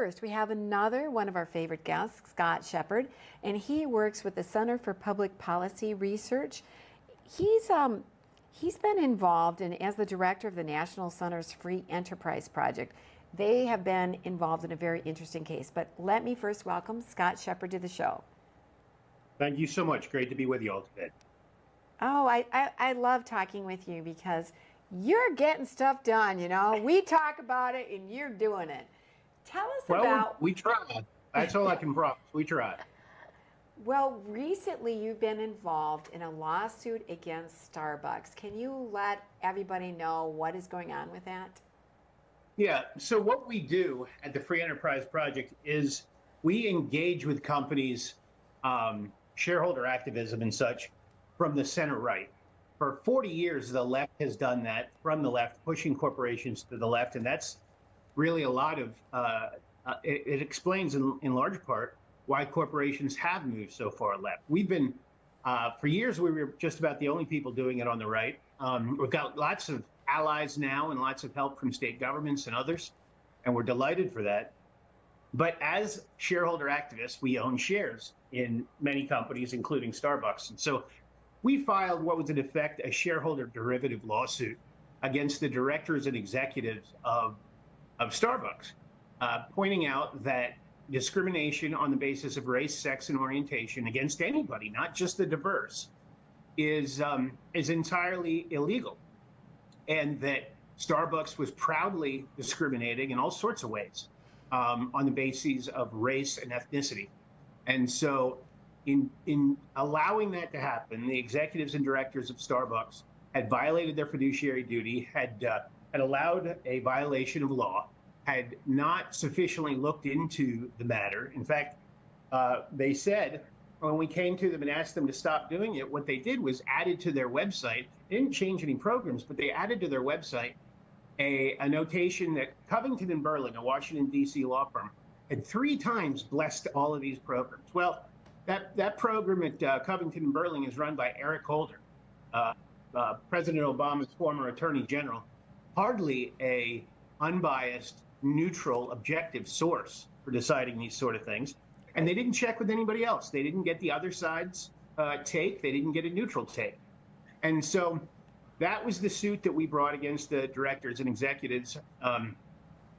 First, we have another one of our favorite guests, Scott Shepard, and he works with the Center for Public Policy Research. He's been involved in, as the director of the National Center's Free Enterprise Project. They have been involved in a very interesting case. But let me first welcome Scott Shepard to the show. Thank you so much. Great to be with you all today. Oh, I love talking with you because you're getting stuff done, you know. We talk about it and you're doing it. Tell us about... we try. That's all I can promise. We try. Well, recently you've been involved in a lawsuit against Starbucks. Can you let everybody know what is going on with that? Yeah, so what we do at the Free Enterprise Project is we engage with companies, shareholder activism and such, from the center right. For 40 years, the left has done that from the left, pushing corporations to the left, and that's really a lot of, it explains in large part why corporations have moved so far left. We've been, for years, we were just about the only people doing it on the right. We've got lots of allies now and lots of help from state governments and others, and we're delighted for that. But as shareholder activists, we own shares in many companies, including Starbucks. And so we filed what was in effect a shareholder derivative lawsuit against the directors and executives of Starbucks, pointing out that discrimination on the basis of race, sex, and orientation against anybody, not just the diverse, is entirely illegal, and that Starbucks was proudly discriminating in all sorts of ways on the bases of race and ethnicity. And so in allowing that to happen, the executives and directors of Starbucks had violated their fiduciary duty, had allowed a violation of law, had not sufficiently looked into the matter. In fact, they said when we came to them and asked them to stop doing it, what they did was added to their website. They didn't change any programs, but they added to their website a notation that Covington and Burling, a Washington, D.C. law firm, had 3 times blessed all of these programs. Well, that program at Covington and Burling is run by Eric Holder, President Obama's former attorney general, hardly a unbiased, neutral, objective source for deciding these sort of things. And they didn't check with anybody else. They didn't get the other side's take. They didn't get a neutral take. And so that was the suit that we brought against the directors and executives.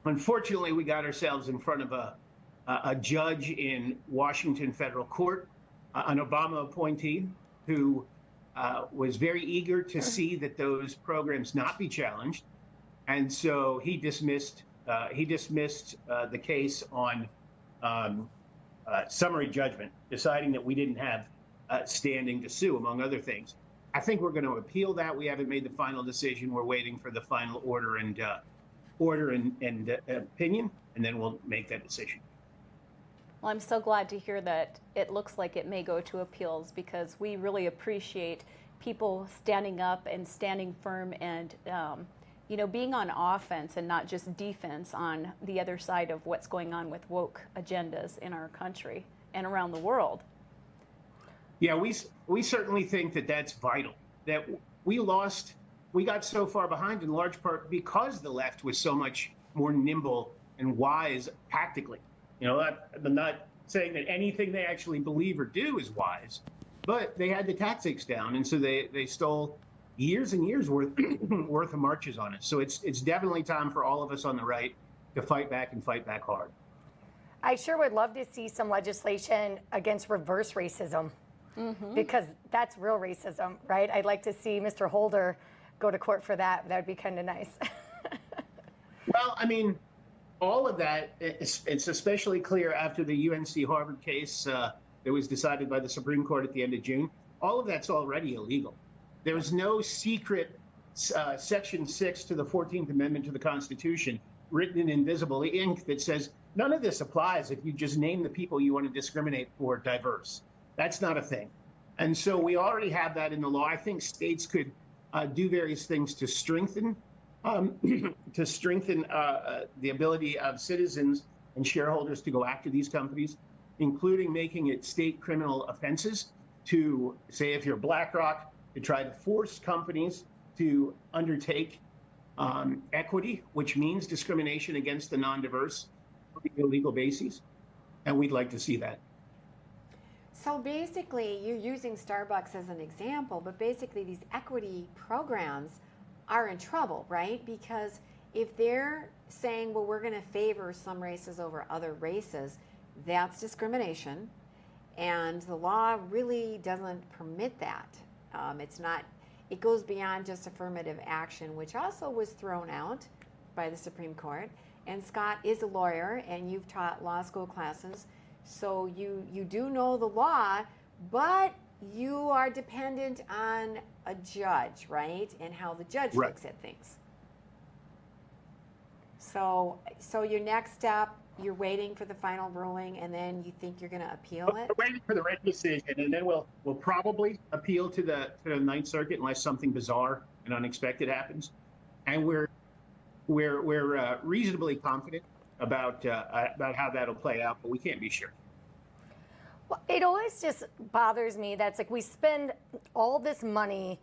Unfortunately, we got ourselves in front of a judge in Washington federal court, an Obama appointee who was very eager to see that those programs not be challenged. And so he dismissed the case on summary judgment, deciding that we didn't have standing to sue, among other things. I think we're going to appeal that. We haven't made the final decision. We're waiting for the final order and opinion, and then we'll make that decision. Well, I'm so glad to hear that it looks like it may go to appeals, because we really appreciate people standing up and standing firm and you know, being on offense and not just defense on the other side of what's going on with woke agendas in our country and around the world. Yeah, we certainly think that that's vital, that we got so far behind in large part because the left was so much more nimble and wise tactically. You know, I'm not saying that anything they actually believe or do is wise, but they had the tactics down, and so they stole years and years worth of marches on it. So it's definitely time for all of us on the right to fight back and fight back hard. I sure would love to see some legislation against reverse racism, because that's real racism, right? I'd like to see Mr. Holder go to court for that. That would be kind of nice. Well, I mean, all of that, it's especially clear after the UNC Harvard case that was decided by the Supreme Court at the end of June. All of that's already illegal. There's no secret Section 6 to the 14th Amendment to the Constitution written in invisible ink that says none of this applies if you just name the people you want to discriminate for diverse. That's not a thing. And so we already have that in the law. I think states could do various things to strengthen the ability of citizens and shareholders to go after these companies, including making it state criminal offenses to, say, if you're BlackRock, to try to force companies to undertake equity, which means discrimination against the non-diverse. illegal bases, and we'd like to see that. So basically, you're using Starbucks as an example, but basically these equity programs are in trouble, right? Because if they're saying, well, we're going to favor some races over other races, that's discrimination. And the law really doesn't permit that. It's not, it goes beyond just affirmative action, which also was thrown out by the Supreme Court. And Scott is a lawyer, and you've taught law school classes. So you do know the law, but you are dependent on a judge, right? And how the judge Right. looks at things. So your next step, you're waiting for the final ruling, and then you think you're going to appeal it? We're waiting for the written decision, and then we'll probably appeal to the Ninth Circuit unless something bizarre and unexpected happens. And we're reasonably confident about how that'll play out, but we can't be sure. Well, it always just bothers me that's like we spend all this money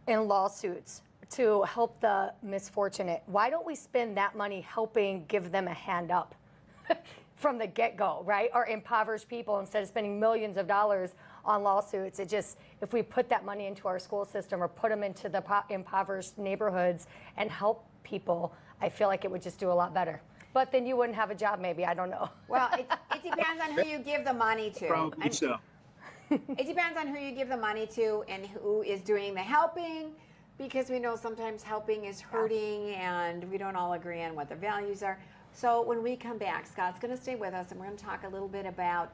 in lawsuits to help the misfortunate. Why don't we spend that money helping give them a hand up from the get-go, right? Or impoverished people instead of spending millions of dollars on lawsuits. It just, if we put that money into our school system or put them into the impoverished neighborhoods and help people, I feel like it would just do a lot better. But then you wouldn't have a job, maybe. I don't know. Well, it depends on who you give the money to. Probably so. It depends on who you give the money to and who is doing the helping, because we know sometimes helping is hurting and we don't all agree on what the values are. So when we come back, Scott's going to stay with us, and we're going to talk a little bit about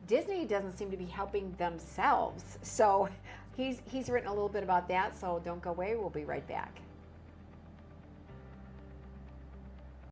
Disney doesn't seem to be helping themselves. So he's written a little bit about that, so don't go away. We'll be right back.